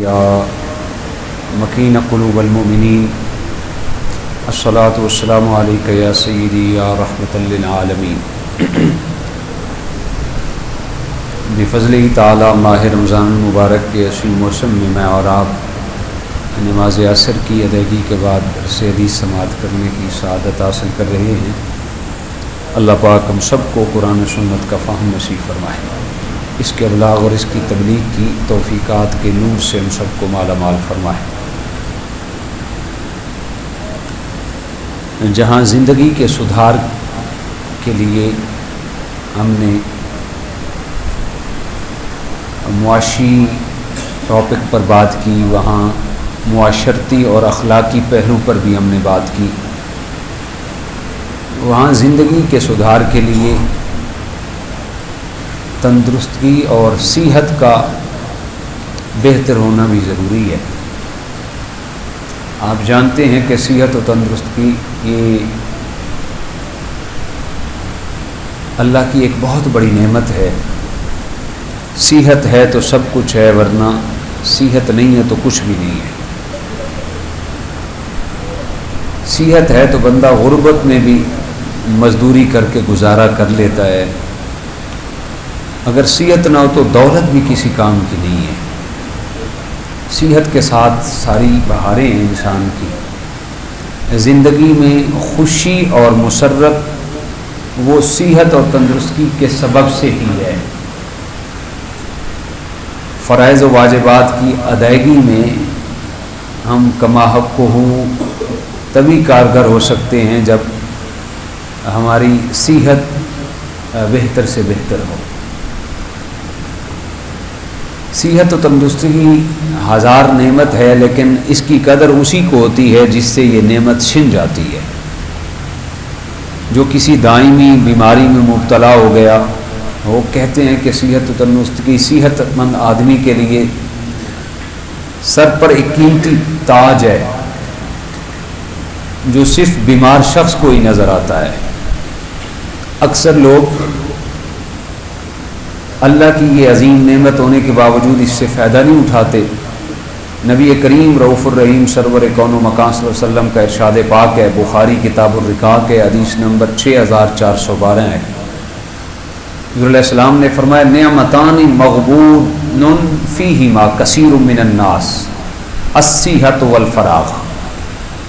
یا مکین قلوب المؤمنین الصلاۃ والسلام علیک یا سیدی یا رحمۃ للعالمین۔ بفضلہ تعالی ماہ رمضان المبارک کے اصل موسم میں میں اور آپ نماز عصر کی ادائیگی کے بعد درس حدیث سماعت کرنے کی سعادت حاصل کر رہے ہیں۔ اللہ پاک ہم سب کو قرآن و سنت کا فہم نصیب فرمائے، اس کے ابلاغ اور اس کی تبلیغ کی توفیقات کے نور سے ہم سب کو مالا مال فرمائے۔ جہاں زندگی کے سدھار کے لیے ہم نے معاشی ٹاپک پر بات کی، وہاں معاشرتی اور اخلاقی پہلو پر بھی ہم نے بات کی۔ وہاں زندگی کے سدھار کے لیے تندرستی اور صحت کا بہتر ہونا بھی ضروری ہے۔ آپ جانتے ہیں کہ صحت و تندرستی یہ اللہ کی ایک بہت بڑی نعمت ہے۔ صحت ہے تو سب کچھ ہے، ورنہ صحت نہیں ہے تو کچھ بھی نہیں ہے۔ صحت ہے تو بندہ غربت میں بھی مزدوری کر کے گزارا کر لیتا ہے، اگر صحت نہ ہو تو دولت بھی کسی کام کی نہیں ہے۔ صحت کے ساتھ ساری بہاریں ہیں انسان کی زندگی میں، خوشی اور مسرت وہ صحت اور تندرستی کے سبب سے ہی ہے۔ فرائض و واجبات کی ادائیگی میں ہم کما حق ہوں تبھی کارگر ہو سکتے ہیں جب ہماری صحت بہتر سے بہتر ہو۔ صحت و تندرستی ہزار نعمت ہے، لیکن اس کی قدر اسی کو ہوتی ہے جس سے یہ نعمت چھن جاتی ہے۔ جو کسی دائمی بیماری میں مبتلا ہو گیا، وہ کہتے ہیں کہ صحت و تندرستی صحت مند آدمی کے لیے سر پر ایک قیمتی تاج ہے جو صرف بیمار شخص کو ہی نظر آتا ہے۔ اکثر لوگ اللہ کی یہ عظیم نعمت ہونے کے باوجود اس سے فائدہ نہیں اٹھاتے۔ نبی کریم رؤوف الرحیم سرور کون و مکان صلی اللہ علیہ وسلم کا ارشاد پاک ہے، بخاری کتاب الرقاق کے حدیث نمبر 6412 ہے۔ حضور علیہ السلام نے فرمایا، نعمتان مغبون فیہما کثیر من الناس الصحت والفراغ۔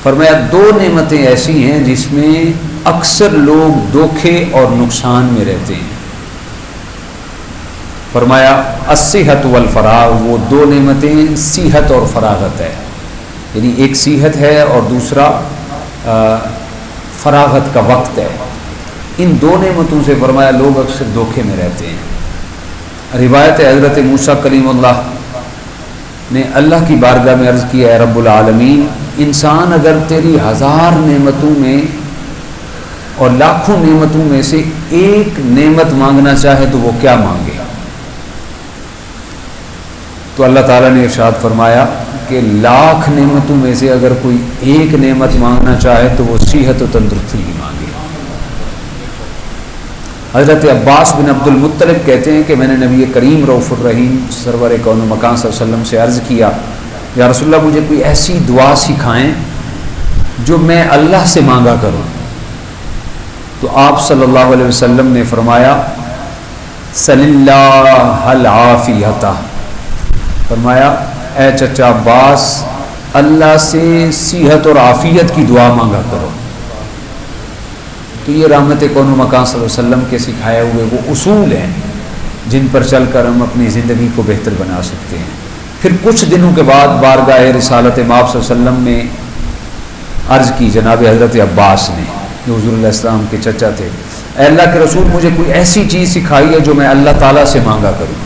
فرمایا دو نعمتیں ایسی ہیں جس میں اکثر لوگ دھوکے اور نقصان میں رہتے ہیں۔ فرمایا الصحت والفراغ، وہ دو نعمتیں صحت اور فراغت ہے، یعنی ایک صحت ہے اور دوسرا فراغت کا وقت ہے۔ ان دو نعمتوں سے فرمایا لوگ اکثر دھوکے میں رہتے ہیں۔ روایت حضرت موسیٰ کلیم اللہ نے اللہ کی بارگاہ میں عرض کیا، اے رب العالمین، انسان اگر تیری ہزار نعمتوں میں اور لاکھوں نعمتوں میں سے ایک نعمت مانگنا چاہے تو وہ کیا مانگے؟ تو اللہ تعالیٰ نے ارشاد فرمایا کہ لاکھ نعمتوں میں سے اگر کوئی ایک نعمت مانگنا چاہے تو وہ صحت و تندرستی ہی مانگے۔ حضرت عباس بن عبد المطلب کہتے ہیں کہ میں نے نبی کریم رؤوف الرحیم سرور کون و مکان صلی اللہ علیہ وسلم سے عرض کیا، یا رسول اللہ مجھے کوئی ایسی دعا سکھائیں جو میں اللہ سے مانگا کروں۔ تو آپ صلی اللہ علیہ وسلم نے فرمایا، صلی اللہ العافیۃ، فرمایا اے چچا عباس، اللہ سے صحت اور عافیت کی دعا مانگا کرو۔ تو یہ رحمت کون و مکان صلی اللہ علیہ وسلم کے سکھائے ہوئے وہ اصول ہیں جن پر چل کر ہم اپنی زندگی کو بہتر بنا سکتے ہیں۔ پھر کچھ دنوں کے بعد بارگاہ رسالت مآب صلی اللہ علیہ وسلم نے عرض کی جناب حضرت عباس نے، جو حضور علیہ السلام کے چچا تھے، اے اللہ کے رسول، مجھے کوئی ایسی چیز سکھائی ہے جو میں اللہ تعالیٰ سے مانگا کروں۔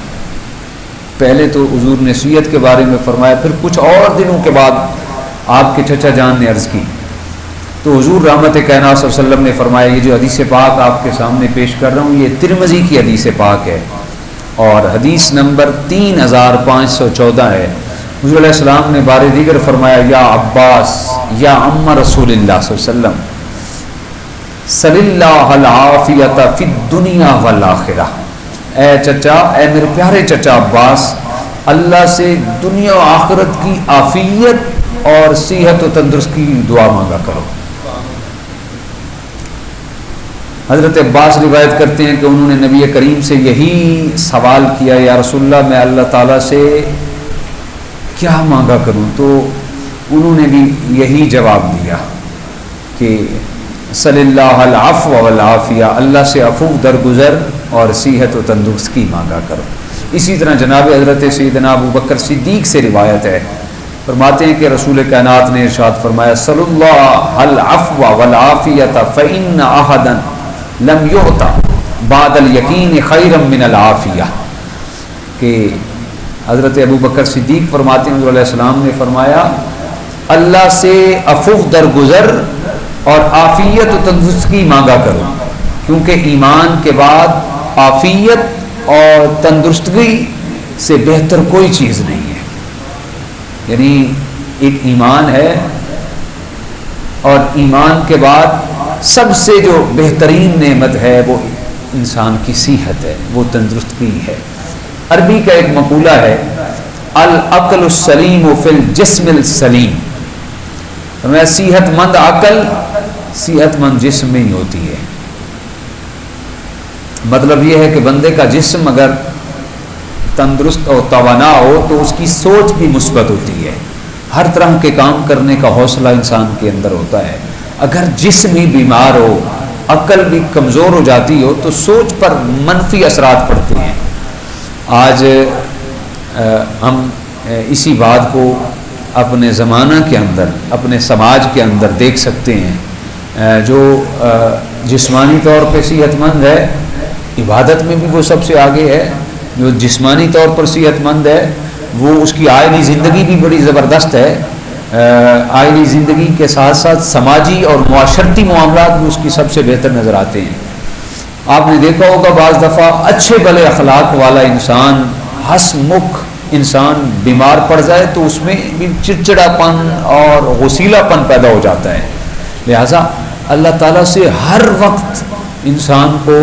پہلے تو حضور نے صحت کے بارے میں فرمایا، پھر کچھ اور دنوں کے بعد آپ کے چچا جان نے عرض کی، تو حضور رحمت کائنات صلی اللہ علیہ وسلم نے فرمایا، یہ جو حدیث پاک آپ کے سامنے پیش کر رہا ہوں یہ ترمذی کی حدیث پاک ہے اور حدیث نمبر 3514 ہے۔ حضور علیہ السلام نے بار دیگر فرمایا، یا عباس یا عم رسول اللہ صلی اللہ علیہ وسلم، صلی اللہ العافیۃ فی الدنیا والآخرہ، اے چچا، اے میرے پیارے چچا عباس، اللہ سے دنیا و آخرت کی عافیت اور صحت و تندرستی کی دعا مانگا کرو۔ حضرت عباس روایت کرتے ہیں کہ انہوں نے نبی کریم سے یہی سوال کیا، یا رسول اللہ میں اللہ تعالیٰ سے کیا مانگا کروں؟ تو انہوں نے بھی یہی جواب دیا کہ صلی اللہ العفو والعافیہ، اللہ سے عفو درگزر اور صحت و تندرستی مانگا کرو۔ اسی طرح جناب حضرت سیدنا ابو بکر صدیق سے روایت ہے، فرماتے ہیں کہ رسول کائنات نے ارشاد فرمایا صلی اللہ العفو والعافیہ فإن أحدا لم يؤت بعد الیقین خیرا من العافیہ، کہ حضرت ابو بکر صدیق فرماتے ہیں حضور علیہ السلام نے فرمایا اللہ سے عفو درگزر اور عافیت و تندرستی مانگا کرو، کیونکہ ایمان کے بعد عافیت اور تندرستی سے بہتر کوئی چیز نہیں ہے۔ یعنی ایک ایمان ہے، اور ایمان کے بعد سب سے جو بہترین نعمت ہے وہ انسان کی صحت ہے، وہ تندرستی ہے۔ عربی کا ایک مقولہ ہے العقل السلیم فی الجسم السلیم، صحت مند عقل صحت مند جسم میں ہی ہوتی ہے۔ مطلب یہ ہے کہ بندے کا جسم اگر تندرست اور توانا ہو تو اس کی سوچ بھی مثبت ہوتی ہے، ہر طرح کے کام کرنے کا حوصلہ انسان کے اندر ہوتا ہے۔ اگر جسم ہی بیمار ہو، عقل بھی کمزور ہو جاتی ہو تو سوچ پر منفی اثرات پڑتے ہیں۔ آج ہم اسی بات کو اپنے زمانہ کے اندر، اپنے سماج کے اندر دیکھ سکتے ہیں۔ جو جسمانی طور پہ صحت مند ہے، عبادت میں بھی وہ سب سے آگے ہے۔ جو جسمانی طور پر صحت مند ہے وہ اس کی آئینی زندگی بھی بڑی زبردست ہے، آئینی زندگی کے ساتھ ساتھ سماجی اور معاشرتی معاملات بھی اس کی سب سے بہتر نظر آتے ہیں۔ آپ نے دیکھا ہوگا بعض دفعہ اچھے بھلے اخلاق والا انسان، ہنس مکھ انسان بیمار پڑ جائے تو اس میں بھی چڑچڑا پن اور غصیلا پن پیدا ہو جاتا ہے۔ لہٰذا اللہ تعالیٰ سے ہر وقت انسان کو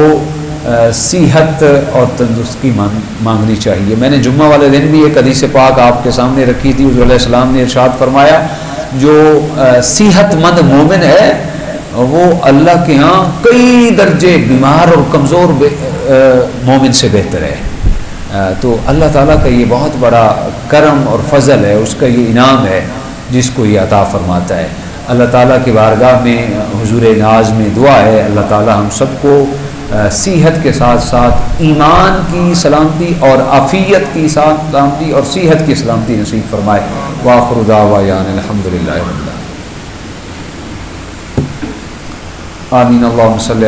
صحت اور تندرستی مانگنی چاہیے۔ میں نے جمعہ والے دن بھی ایک حدیث پاک آپ کے سامنے رکھی تھی، حضور علیہ السلام نے ارشاد فرمایا جو صحت مند مومن ہے وہ اللہ کے ہاں کئی درجے بیمار اور کمزور مومن سے بہتر ہے۔ تو اللہ تعالیٰ کا یہ بہت بڑا کرم اور فضل ہے، اس کا یہ انعام ہے جس کو یہ عطا فرماتا ہے۔ اللہ تعالیٰ کی بارگاہ میں حضور ناز میں دعا ہے اللہ تعالیٰ ہم سب کو صحت کے ساتھ ساتھ ایمان کی سلامتی اور عافیت کی سلامتی اور صحت کی سلامتی نصیب فرمائے۔ وآخر دعوانا الحمدللہ رب العالمین۔ آمین۔ اللہم صلی علی